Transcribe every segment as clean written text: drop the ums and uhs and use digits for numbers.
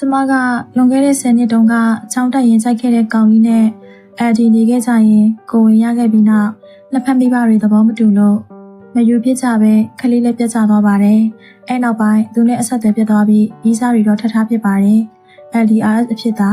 ကျမကလွန်ခဲ့တဲ့10နှစ်တုန်းကကျောင်းတက်ရင်စိုက်ခဲ့တဲ့ကောင်လေးနဲ့ဒီနေခဲ့ကြရင်ကိုဝင်ရခဲ့ပြီးနောက်နှစ်ဖက်မိဘတွေသဘောမတူလို့မယူပြစ်ကြပဲခလေးလေးပြတ်ကျသွားပါတယ်။အဲ့နောက်ပိုင်းသူနဲ့အဆက်အသွယ်ပြတ်သွားပြီးဗီဇတွေတော့ထပ်ထားဖြစ်ပါတယ်။ LDRS အဖြစ်သာ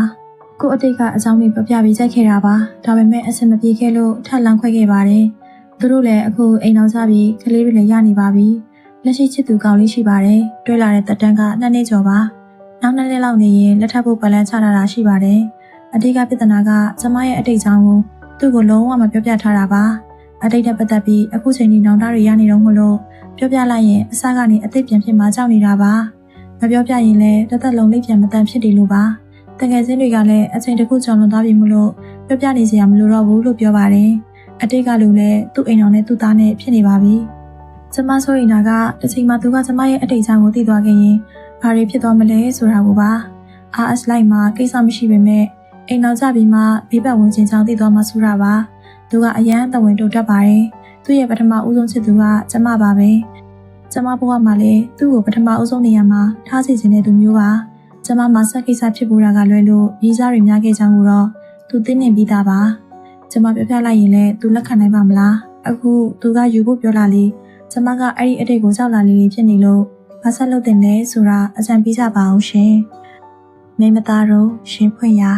ကိုအတိတ်ကအကြောင်းတွေပြပြပြီးစိုက်ခဲ့တာပါ။ဒါပေမဲ့အဆင်မပြေခဲ့လို့ထပ်လမ်းခွဲခဲ့ပါတယ်။သူတို့လည်းအခုအိမ်အောင်ကြပြီးခလေးတွေလည်းရနေပါပြီ။လက်ရှိချစ်သူကောင်လေးရှိပါတယ်။တွေ့လာတဲ့တက်တန်းက2နှစ်ကျော်ပါ။နောက်2နှစ်လောက်နေရင်လက်ထပ်ဖို့ပလန်ချလာတာရှိပါတယ်။အဓိကပြဿနာကကျမရဲ့အတိတ်ကြောင့်ကိုသူ့ကိုလုံးဝမပြောပြထားတာပါ။အတိတ်နဲ့ပတ်သက်ပြီးအခုချိန်ဒီနောင်တတွေရနေတော့မလို့ပြောပြလိုက်ရင်အစကနေအသိပြန်ဖြစ်မှကြောက်နေတာပါ။မပြောပြရင်လည်းတစ်သက်လုံးလေးပြန်မတန်ဖြစ်တယ်လို့ပါ။တကယ်စင်းတွေကလည်းအချိန်တစ်ခုကျော်လွန်သွားပြီမလို့ပြောပြနေစရာမလိုတော့ဘူးလို့ပြောပါတယ်။အတိတ်ကလူလည်းသူ့အိမ်တော်နဲ့သူ့သားနဲ့ဖြစ်နေပါပြီ။ကျမဆိုရင်ကတစ်ချိန်မှသူကကျမရဲ့အတိတ်ကြောင့်ကိုသိသွားခဲ့ရင်ဘာတွေဖြစ်သွားမလဲဆိုတာကိုပါ။ RS လိုက်မှာကိစ္စမရှိပေမဲ့အိမ်တော်ကြပြီးမှဘေးပတ်ဝန်းကျင်ကြောင့်သိသွားမှဆိုတာပါ။သူကအရန်တဝင်တိုးတတ်ပါတယ်။သူ့ရဲ့ပထမဦးဆုံးချစ်သူကကျမပါပဲ။ကျမဘဝမှာလည်းသူ့ကိုပထမဦးဆုံးနေရာမှာထားစီခြင်းတဲ့သူမျိုးပါ။ကျမမှာဆက်ကိစ္စဖြစ်ပေါ်တာကလွဲလို့ဗီဇတွေများခဲ့ကြောင်းကိုတော့သူသိနေပြီးသားပါ။ကျမပြောပြလိုက်ရင်လည်းသူလက်ခံနိုင်ပါမလား။အခုသူကယူဖို့ပြောလာလေကျမကအဲ့ဒီအတိတ်ကိုကြောက်လာလေးဖြစ်နေလို့ဘာဆက်လုပ်တင်လဲဆိုတာအကြံပေးကြပါအောင်ရှင်။မိမသားတို့ရှင်ဖွင့်ရာ